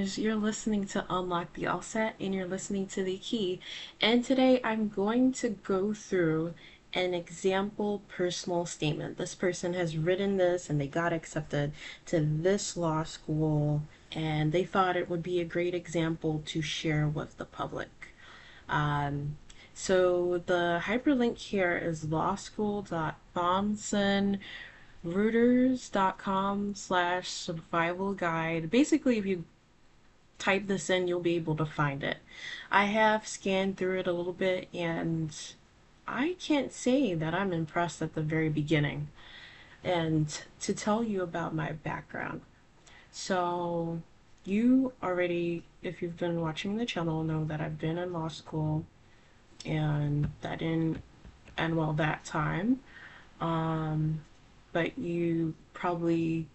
guys, you're listening to Unlock the LSAT and you're listening to The Key. And today I'm going to go through an example personal statement. This person has written this and they got accepted to this law school and they thought it would be a great example to share with the public. Um, so the hyperlink here is lawschool.thomsonreuters.com/survival guide. Basically, if you type this in, you'll be able to find it. I have scanned through it a little bit and I can't say that I'm impressed at the very beginning. And to tell you about my background. So, you already, if you've been watching the channel, know that I've been in law school and that didn't end well that time. But you probably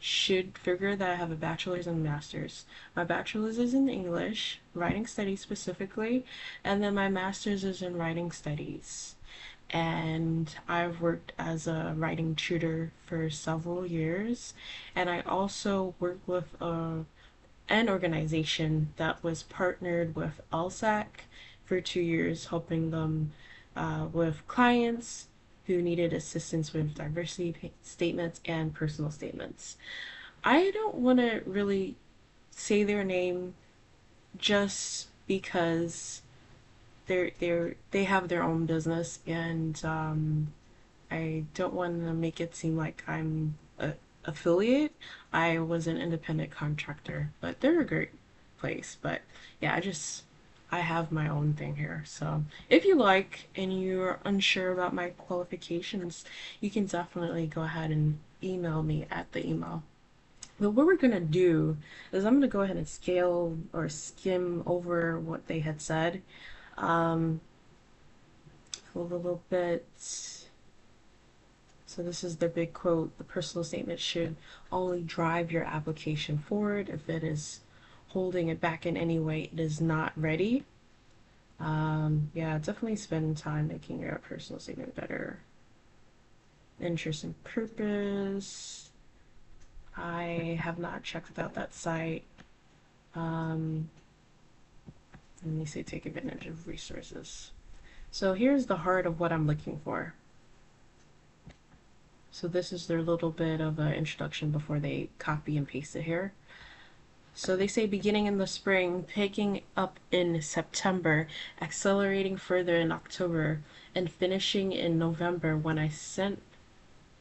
should figure that I have a bachelor's and master's. My bachelor's is in English, writing studies specifically, and then my master's is in writing studies. And I've worked as a writing tutor for several years, and I also work with an organization that was partnered with LSAT for 2 years, helping them with clients who needed assistance with diversity statements and personal statements. I don't want to really say their name just because they have their own business, and I don't want to make it seem like I'm a affiliate. I was an independent contractor, but they're a great place. But yeah, I have my own thing here. So if you like and you're unsure about my qualifications, you can definitely go ahead and email me at the email. But what we're gonna do is I'm gonna go ahead and scale or skim over what they had said um, a little bit. So this is the big quote: the personal statement should only drive your application forward. If it is holding it back in any way, it is not ready. Yeah, definitely spend time making your personal statement better. Interest and purpose. I have not checked out that site. And they say take advantage of resources. So here's the heart of what I'm looking for. So this is their little bit of an introduction before they copy and paste it here. So they say beginning in the spring, picking up in September, accelerating further in October, and finishing in November. When I sent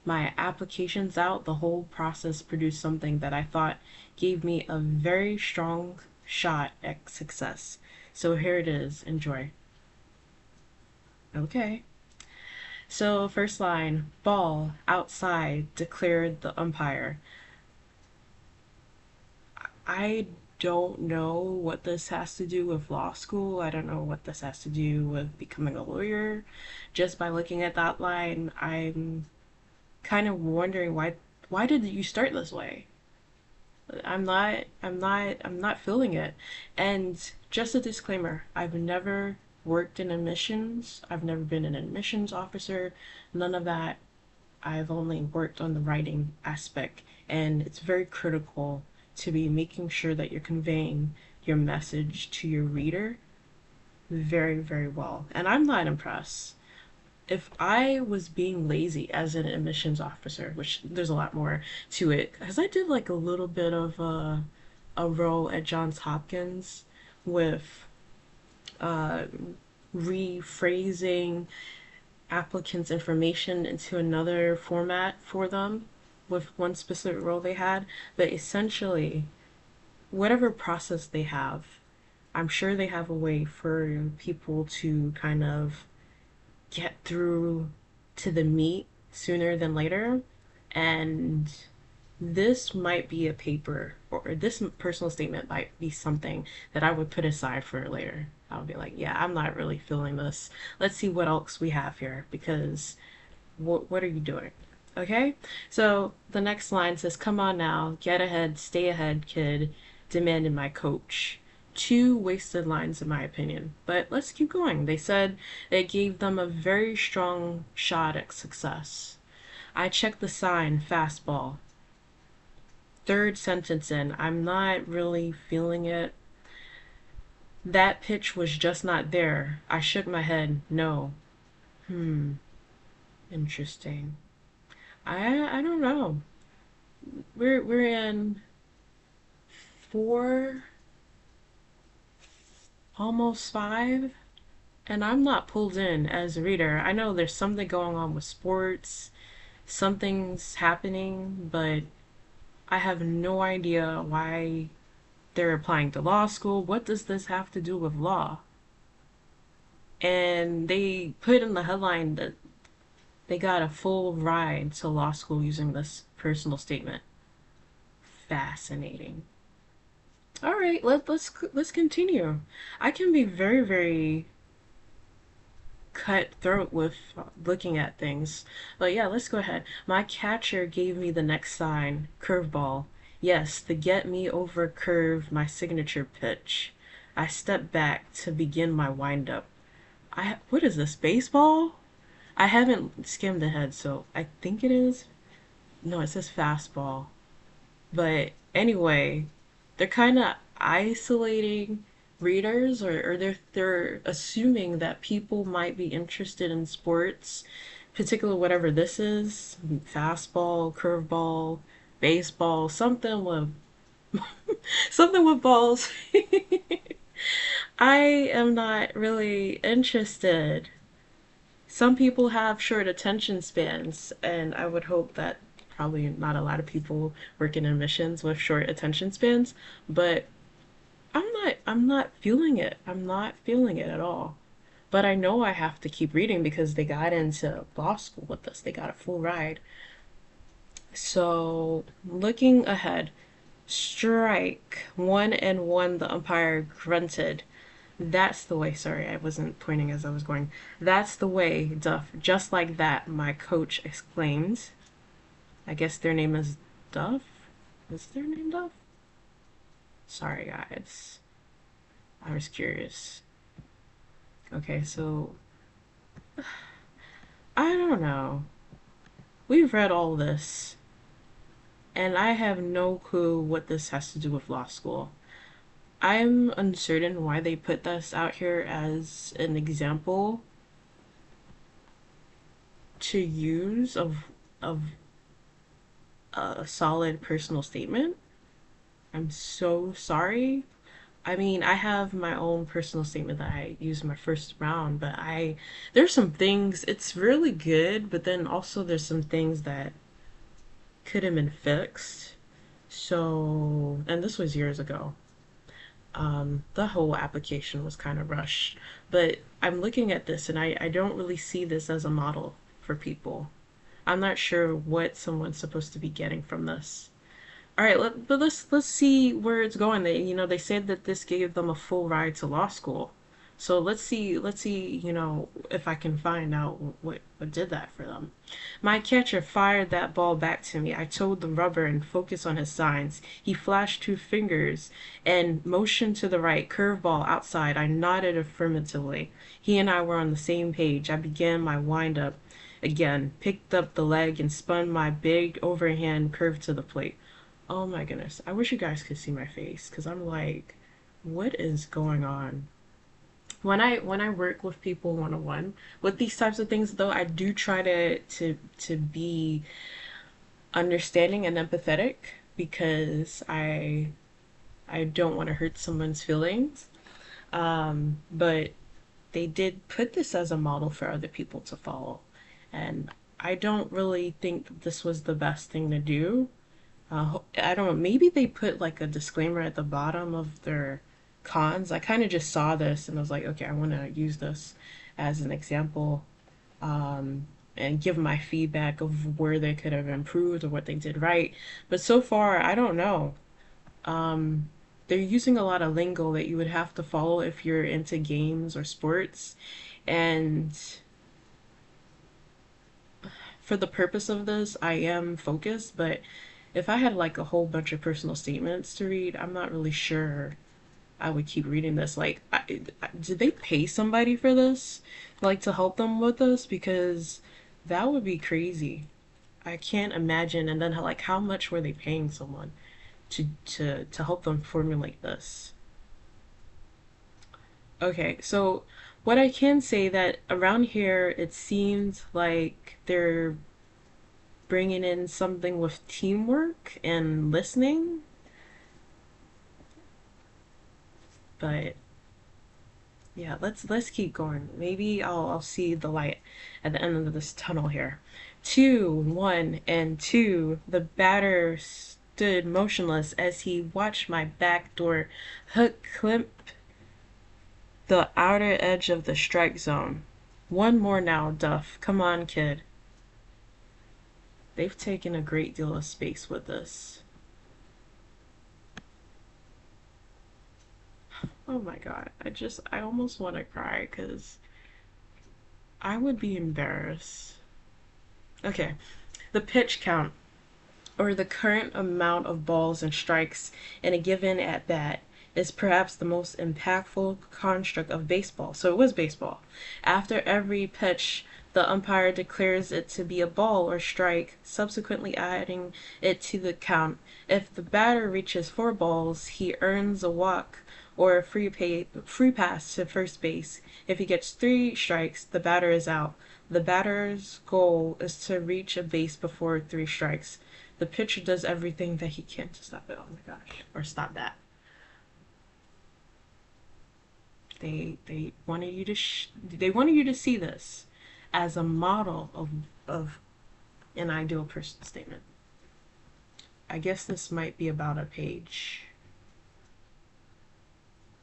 my applications out, the whole process produced something that I thought gave me a very strong shot at success. So here it is. Enjoy. Okay. So first line, ball outside, declared the umpire. I don't know what this has to do with law school. I don't know what this has to do with becoming a lawyer. Just by looking at that line, I'm kind of wondering why did you start this way? I'm not feeling it. And just a disclaimer, I've never worked in admissions. I've never been an admissions officer. None of that. I've only worked on the writing aspect, and it's very critical to be making sure that you're conveying your message to your reader very, very well. And I'm not impressed. If I was being lazy as an admissions officer, which there's a lot more to it, because I did like a little bit of a role at Johns Hopkins with uh, rephrasing applicants' information into another format for them with one specific role they had. But essentially, whatever process they have, I'm sure they have a way for people to kind of get through to the meat sooner than later. And this might be a paper, or this personal statement might be something that I would put aside for later. I'll be like, yeah, I'm not really feeling this. Let's see what else we have here, because what are you doing? Okay? So the next line says, come on now, get ahead, stay ahead, kid, demanded my coach. Two wasted lines, in my opinion. But let's keep going. They said it gave them a very strong shot at success. I checked the sign, fastball. third sentence in. I'm not really feeling it. That pitch was just not there. I shook my head. No. Hmm. Interesting. I don't know. We're in four, almost five, and I'm not pulled in as a reader. I know there's something going on with sports, something's happening, but I have no idea why they're applying to law school. What does this have to do with law? And they put in the headline that they got a full ride to law school using this personal statement. Fascinating. All right, let's continue. I can be very cutthroat with looking at things. But yeah, let's go ahead. My catcher gave me the next sign, curveball. Yes, the get me over curve, my signature pitch. I stepped back to begin my windup. What is this, baseball? I haven't skimmed ahead, so I think it is. No, it says fastball. But anyway, they're kind of isolating readers, or they're assuming that people might be interested in sports, particularly whatever this is, fastball, curveball, baseball, something with something with balls. I am not really interested. Some people have short attention spans, and I would hope that probably not a lot of people work in admissions with short attention spans, but I'm not feeling it. I'm not feeling it at all. But I know I have to keep reading because they got into law school with us. They got a full ride. So, looking ahead, strike 1-1, the umpire grunted. That's the way. Sorry, I wasn't pointing as I was going. That's the way, Duff. Just like that, my coach exclaimed. I guess their name is Duff? Is their name Duff? Sorry, guys. I was curious. Okay, so I don't know. We've read all this, and I have no clue what this has to do with law school. I'm uncertain why they put this out here as an example to use of a solid personal statement. I'm so sorry. I mean, I have my own personal statement that I used my first round, but there's some things, it's really good, but then also there's some things that could have been fixed. So, and this was years ago. The whole application was kind of rushed, but I'm looking at this and I don't really see this as a model for people. I'm not sure what someone's supposed to be getting from this. All right, but let's see where it's going. They said that this gave them a full ride to law school. So let's see, if I can find out what did that for them. My catcher fired that ball back to me. I told the rubber and focused on his signs. He flashed 2 fingers and motioned to the right, curveball outside. I nodded affirmatively. He and I were on the same page. I began my windup again, picked up the leg and spun my big overhand curve to the plate. Oh my goodness. I wish you guys could see my face because I'm like, what is going on? When I work with people one on one with these types of things though, I do try to be understanding and empathetic because I don't want to hurt someone's feelings. But they did put this as a model for other people to follow. And I don't really think this was the best thing to do. I don't know, maybe they put like a disclaimer at the bottom of their cons. I kind of just saw this and I was like, okay, I want to use this as an example, and give my feedback of where they could have improved or what they did right. But so far, I don't know. They're using a lot of lingo that you would have to follow if you're into games or sports. And for the purpose of this, I am focused, but if I had like a whole bunch of personal statements to read, I'm not really sure I would keep reading this. Like, did they pay somebody for this? Like, to help them with this? Because that would be crazy. I can't imagine. And then, like, how much were they paying someone? to help them formulate this. Okay, so what I can say that around here it seems like they're bringing in something with teamwork and listening, but yeah, let's keep going. Maybe I'll see the light at the end of this tunnel here. 2, 1, and 2. The batter stood motionless as he watched my back door hook clip the outer edge of the strike zone. One more now, Duff. Come on, kid. They've taken a great deal of space with this. Oh my god. I almost want to cry because I would be embarrassed. Okay. The pitch count, or the current amount of balls and strikes in a given at bat, is perhaps the most impactful construct of baseball. So it was baseball. After every pitch, the umpire declares it to be a ball or strike, subsequently adding it to the count. If the batter reaches 4 balls, he earns a walk or a free pass to first base. If he gets 3 strikes, the batter is out. The batter's goal is to reach a base before 3 strikes. The pitcher does everything that he can to stop it. Oh my gosh. Or stop that. They wanted you to they wanted you to see this as a model of an ideal person statement. I guess this might be about a page.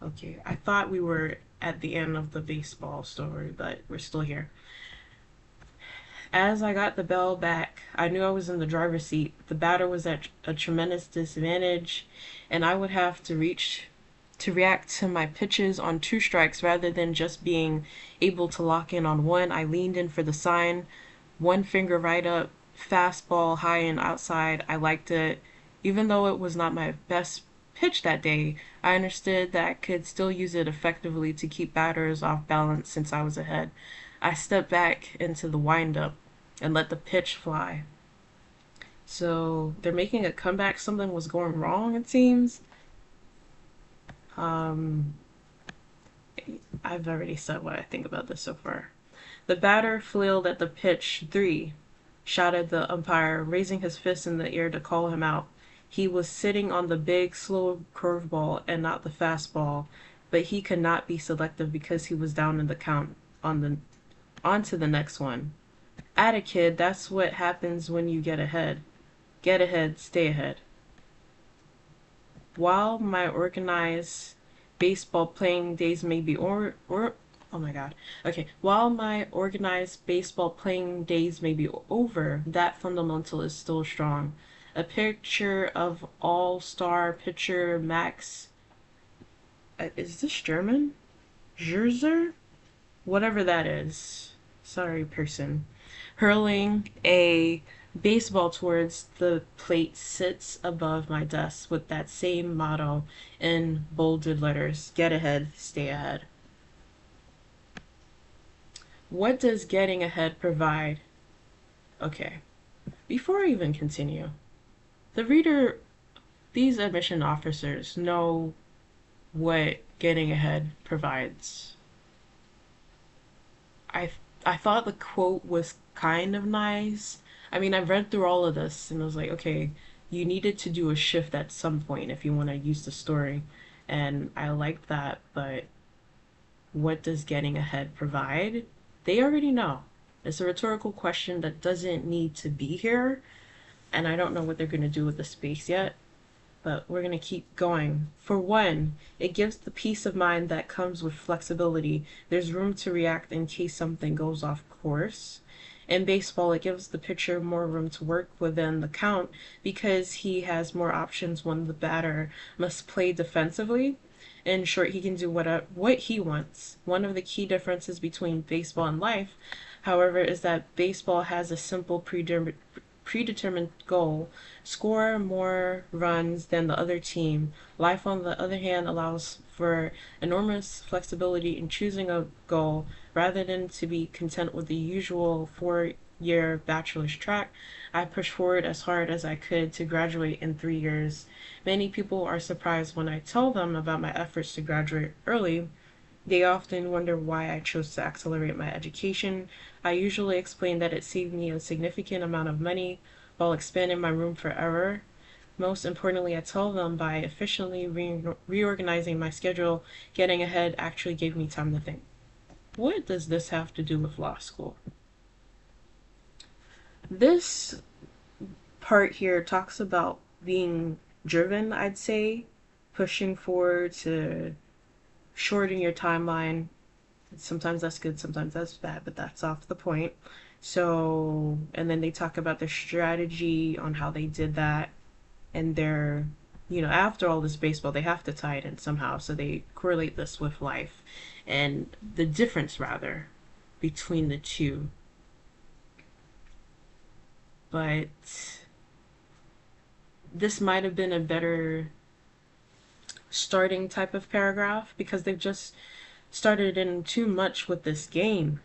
Okay, I thought we were at the end of the baseball story, but we're still here. As I got the bell back, I knew I was in the driver's seat. The batter was at a tremendous disadvantage, and I would have to react to my pitches on 2 strikes rather than just being able to lock in on one. I leaned in for the sign, one finger right up, fastball high and outside. I liked it. Even though it was not my best pitch that day, I understood that I could still use it effectively to keep batters off balance since I was ahead. I stepped back into the windup and let the pitch fly. So they're making a comeback. Something was going wrong, it seems. I've already said what I think about this so far. The batter flailed at the pitch. 3, shouted the umpire, raising his fist in the air to call him out. He was sitting on the big, slow curveball and not the fastball, but he could not be selective because he was down in the count on to the next one. Atta kid, that's what happens when you get ahead. Get ahead, stay ahead. While my organized baseball playing days may be oh my god. Okay, while my organized baseball playing days may be over, that fundamental is still strong. A picture of all-star pitcher Max, is this German? Scherzer? Whatever that is. Sorry, person. Hurling a baseball towards the plate sits above my desk with that same motto in bolded letters. Get ahead, stay ahead. What does getting ahead provide? Okay, before I even continue, the reader, these admission officers know what getting ahead provides. I thought the quote was kind of nice. I mean, I've read through all of this and I was like, okay, you needed to do a shift at some point if you want to use the story. And I liked that, but what does getting ahead provide? They already know. It's a rhetorical question that doesn't need to be here. And I don't know what they're going to do with the space yet. But we're going to keep going. For one, it gives the peace of mind that comes with flexibility. There's room to react in case something goes off course. In baseball, it gives the pitcher more room to work within the count because he has more options when the batter must play defensively. In short, he can do what he wants. One of the key differences between baseball and life, however, is that baseball has a simple predetermined goal, score more runs than the other team. Life, on the other hand, allows for enormous flexibility in choosing a goal rather than to be content with the usual 4-year bachelor's track. I pushed forward as hard as I could to graduate in 3 years. Many people are surprised when I tell them about my efforts to graduate early. They often wonder why I chose to accelerate my education. I usually explain that it saved me a significant amount of money while expanding my room for error. Most importantly, I tell them by efficiently reorganizing my schedule, getting ahead actually gave me time to think. What does this have to do with law school? This part here talks about being driven, I'd say, pushing forward to shorten your timeline. Sometimes that's good, sometimes that's bad, but that's off the point. So, and then they talk about their strategy on how they did that, and their, after all this baseball, they have to tie it in somehow. So they correlate this with life and the difference, rather, between the two. But this might have been a better starting type of paragraph because they've just started in too much with this game.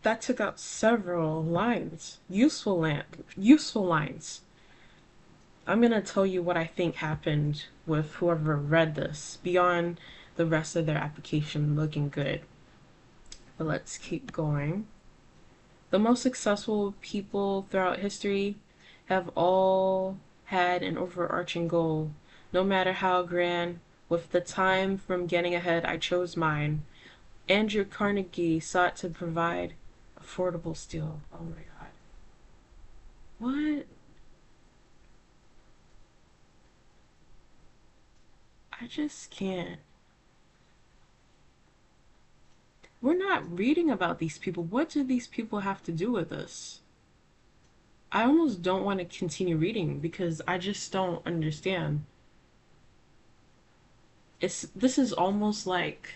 That took out several lines, useful lines. I'm gonna tell you what I think happened with whoever read this beyond the rest of their application looking good. But let's keep going. The most successful people throughout history have all had an overarching goal, no matter how grand. With the time from getting ahead, I chose mine. Andrew Carnegie sought to provide affordable steel. Oh my god. What? I just can't. We're not reading about these people. What do these people have to do with this? I almost don't want to continue reading because I just don't understand. This is almost like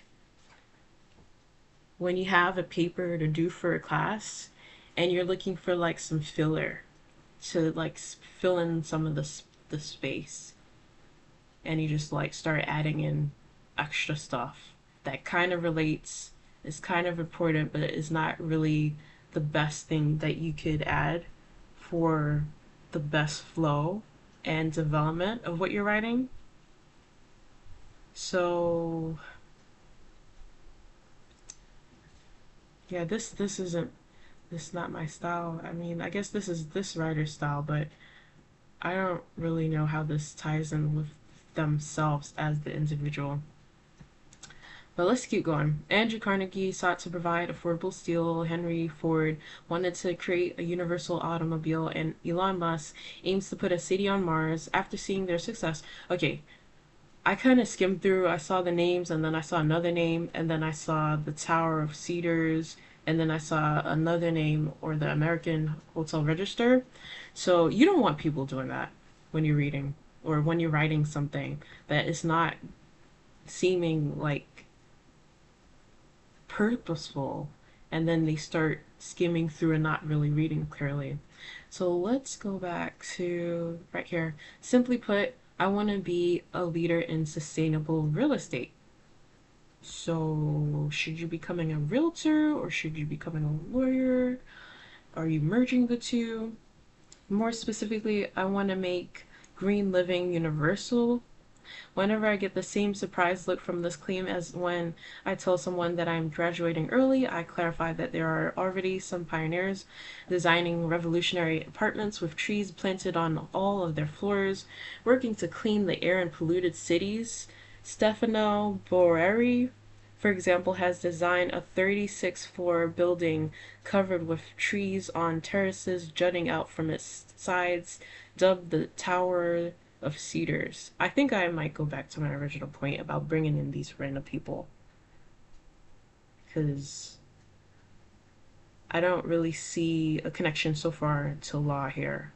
when you have a paper to do for a class and you're looking for like some filler to like fill in some of the space, and you just like start adding in extra stuff that kind of relates, is kind of important, but is not really the best thing that you could add for the best flow and development of what you're writing. So yeah, this isn't, this is not my style. I mean, I guess this is this writer's style, but I don't really know how this ties in with themselves as the individual. But let's keep going. Andrew Carnegie sought to provide affordable steel. Henry Ford wanted to create a universal automobile. And Elon Musk aims to put a city on Mars after seeing their success. Okay, I kind of skimmed through. I saw the names, and then I saw another name, and then I saw the Tower of Cedars, and then I saw another name, or the American Hotel Register. So you don't want people doing that when you're reading or when you're writing something that is not seeming like purposeful, and then they start skimming through and not really reading clearly. So let's go back to right here. Simply put, I want to be a leader in sustainable real estate. So should you be becoming a realtor or should you be becoming a lawyer? Are you merging the two? More specifically, I want to make green living universal. Whenever I get the same surprised look from this claim as when I tell someone that I'm graduating early, I clarify that there are already some pioneers designing revolutionary apartments with trees planted on all of their floors, working to clean the air in polluted cities. Stefano Boreri, for example, has designed a 36-floor building covered with trees on terraces jutting out from its sides, dubbed the Tower of Cedars. I think I might go back to my original point about bringing in these random people because I don't really see a connection so far to law here.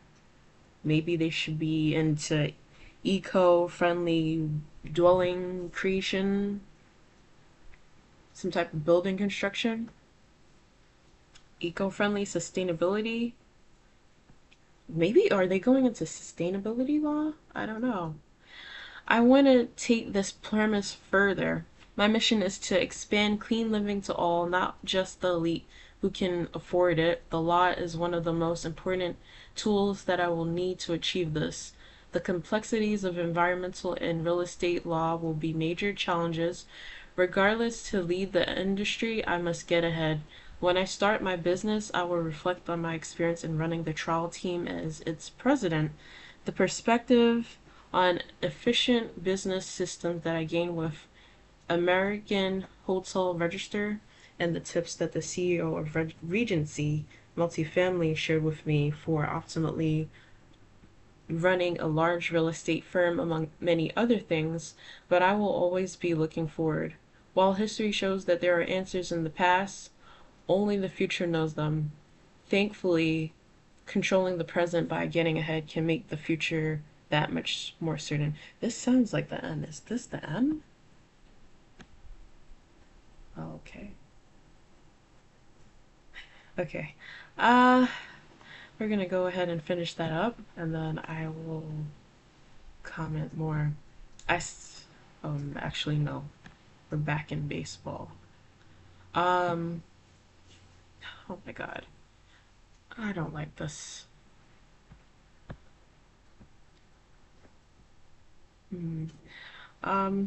Maybe they should be into eco-friendly dwelling creation, some type of building construction, eco-friendly sustainability. maybe are they going into sustainability law? I don't know. I want to take this premise further. My mission is to expand clean living to all, not just the elite who can afford it. The law is one of the most important tools that I will need to achieve this. The complexities of environmental and real estate law will be major challenges. Regardless, to lead the industry, I must get ahead. When I start my business, I will reflect on my experience in running the trial team as its president. The perspective on efficient business systems that I gained with American Hotel Register and the tips that the CEO of Regency Multifamily shared with me for optimally running a large real estate firm, among many other things, but I will always be looking forward. While history shows that there are answers in the past, only the future knows them. Thankfully, controlling the present by getting ahead can make the future that much more certain. This sounds like the end. Is this the end? Oh, okay. Okay. Uh, we're gonna go ahead and finish that up, and then I will comment more. Actually, no. We're back in baseball. Um, oh my God. I don't like this. Mm.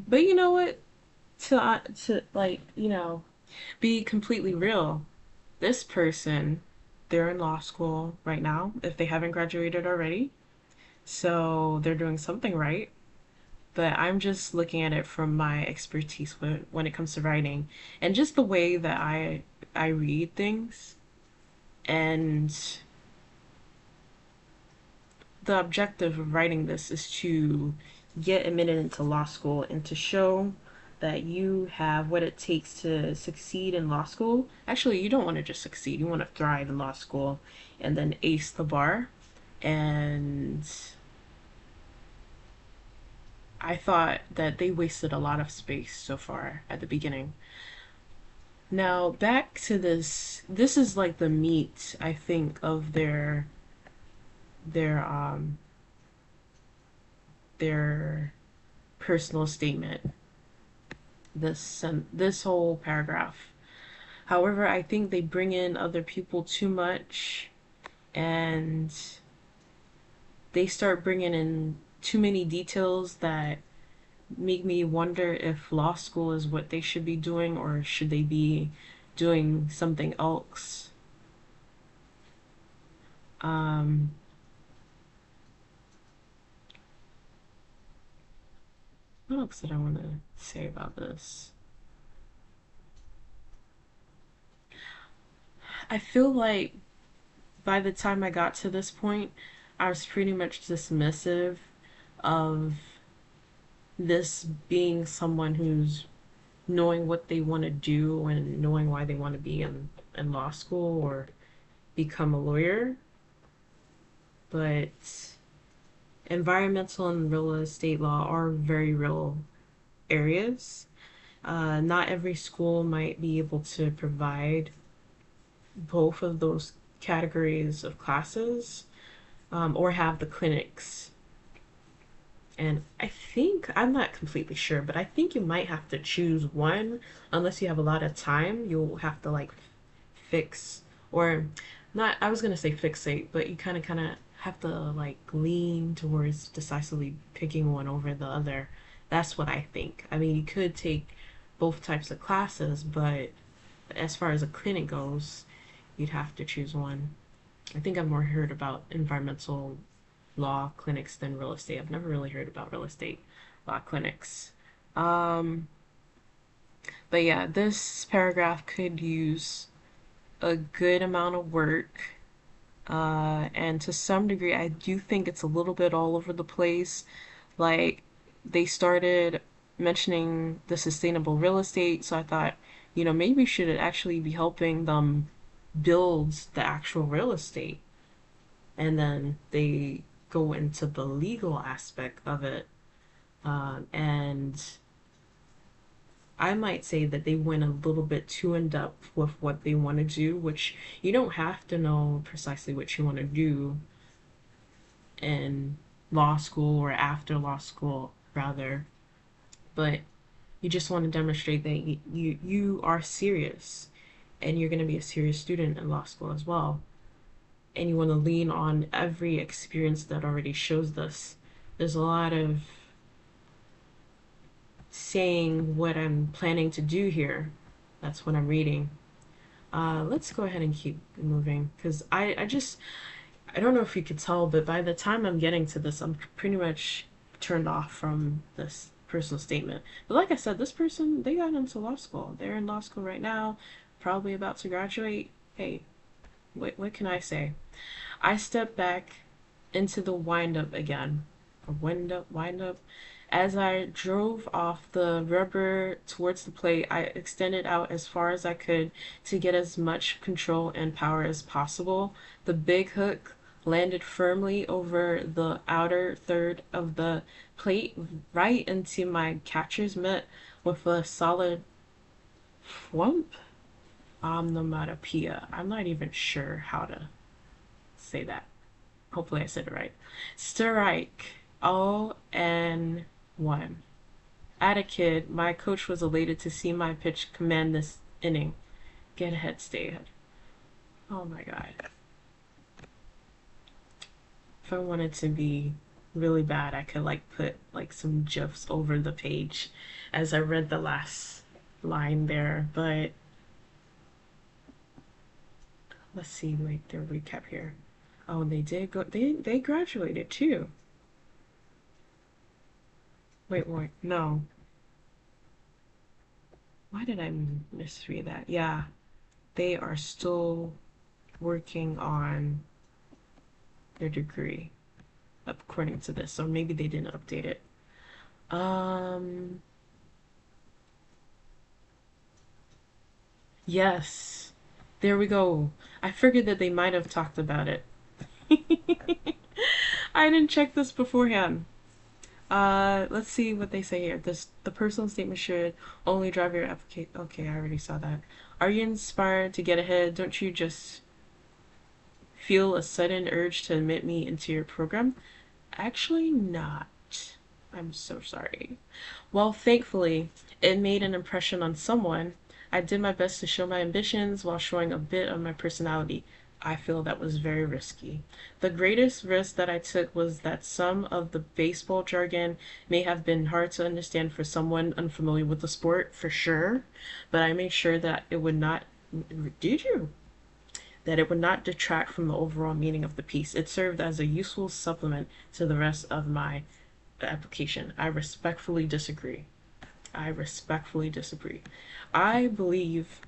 But you know what? To like, be completely real. This person, they're in law school right now, if they haven't graduated already. So they're doing something right. But I'm just looking at it from my expertise when it comes to writing and just the way that I read things. And the objective of writing this is to get admitted into law school and to show that you have what it takes to succeed in law school. Actually, you don't want to just succeed, you want to thrive in law school and then ace the bar. And I thought that they wasted a lot of space so far at the beginning. Now, back to this. This is like the meat, I think, of their um their personal statement. This whole paragraph. However, I think they bring in other people too much, and they start bringing in too many details that make me wonder if law school is what they should be doing or should they be doing something else. Um, what else did I want to say about this? I feel like by the time I got to this point, I was pretty much dismissive of this being someone who's knowing what they want to do and knowing why they want to be in law school or become a lawyer. But environmental and real estate law are very real areas. Not every school might be able to provide both of those categories of classes, or have the clinics. And I think, I'm not completely sure, but I think you might have to choose one unless you have a lot of time. You'll have to like fix, or not, I was gonna say fixate, but you kind of have to like lean towards decisively picking one over the other. That's what I think. I mean, you could take both types of classes, but as far as a clinic goes, you'd have to choose one. I think I've more heard about environmental law clinics than real estate. I've never really heard about real estate law clinics. Um, but yeah, this paragraph could use a good amount of work. And to some degree, I do think it's a little bit all over the place. Like, they started mentioning the sustainable real estate, so I thought, maybe we should actually be helping them build the actual real estate. And then they go into the legal aspect of it. And I might say that they went a little bit too in depth with what they want to do, which you don't have to know precisely what you want to do in law school or after law school, rather. But you just want to demonstrate that you are serious and you're going to be a serious student in law school as well. And you want to lean on every experience that already shows this. There's a lot of saying what I'm planning to do here. That's what I'm reading. Let's go ahead and keep moving because I don't know if you could tell, but by the time I'm getting to this, I'm pretty much turned off from this personal statement. But like I said, this person, they got into law school. They're in law school right now, probably about to graduate. Hey, what can I say? I stepped back into the wind up again. Or wind up. As I drove off the rubber towards the plate, I extended out as far as I could to get as much control and power as possible. The big hook landed firmly over the outer third of the plate, right into my catcher's mitt with a solid whump. Onomatopoeia. I'm not even sure how to say that. Hopefully I said it right. Strike. Oh, and one. At a kid, my coach was elated to see my pitch command this inning. Get ahead, stay ahead. Oh my god. If I wanted to be really bad, I could like put like some gifs over the page as I read the last line there, but let's see like their recap here. Oh, they did go they graduated too. Wait, no. Why did I misread that? Yeah, they are still working on their degree according to this, or maybe they didn't update it. Um, yes, there we go. I figured that they might have talked about it. I didn't check this beforehand. Let's see what they say here. The personal statement should only drive your application. Okay, I already saw that. Are you inspired to get ahead? Don't you just feel a sudden urge to admit me into your program? Actually, not. I'm so sorry. Well, thankfully, it made an impression on someone. I did my best to show my ambitions while showing a bit of my personality. I feel that was very risky. The greatest risk that I took was that some of the baseball jargon may have been hard to understand for someone unfamiliar with the sport, for sure, but I made sure that it would not. Did you? That it would not detract from the overall meaning of the piece. It served as a useful supplement to the rest of my application. I respectfully disagree. I respectfully disagree. I believe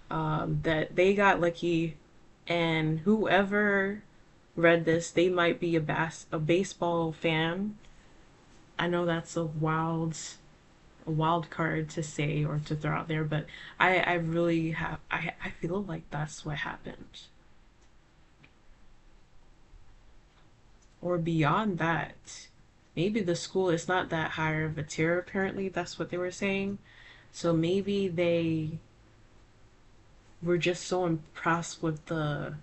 that they got lucky, and whoever read this, they might be a baseball fan. I know that's a wild card to say or to throw out there, but I really have I feel like that's what happened. Or beyond that, maybe the school is not that high of a tier, apparently that's what they were saying. So maybe they were just so impressed with the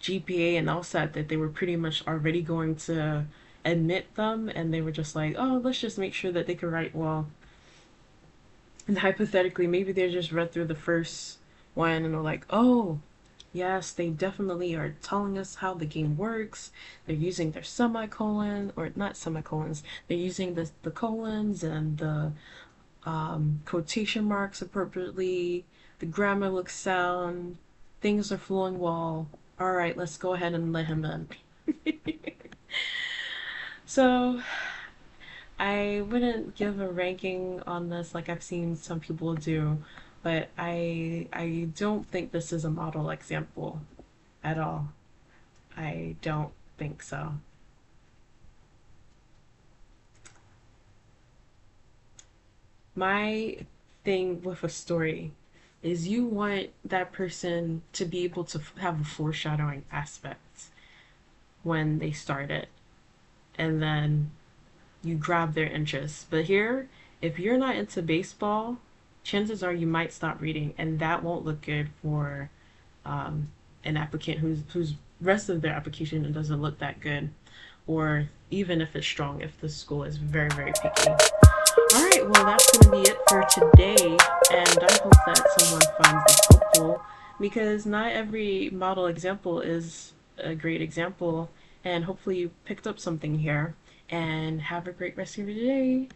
GPA and LSAT that they were pretty much already going to admit them, and they were just like, oh, let's just make sure that they can write well. And hypothetically, maybe they just read through the first one and they're like, oh, yes, they definitely are telling us how the game works. They're using their semicolon, or not semicolons, they're using the colons and the quotation marks appropriately. The grammar looks sound. Things are flowing well. All right, let's go ahead and let him in. So I wouldn't give a ranking on this like I've seen some people do, but I don't think this is a model example at all. I don't think so. My thing with a story is you want that person to be able to have a foreshadowing aspect when they start it, and then you grab their interest. But here, if you're not into baseball, chances are you might stop reading, and that won't look good for um, an applicant whose rest of their application doesn't look that good, or even if it's strong, if the school is very, very picky. All right, well, that's going to be it for today, and I hope that someone finds this helpful, because not every model example is a great example, and hopefully you picked up something here, and have a great rest of your day.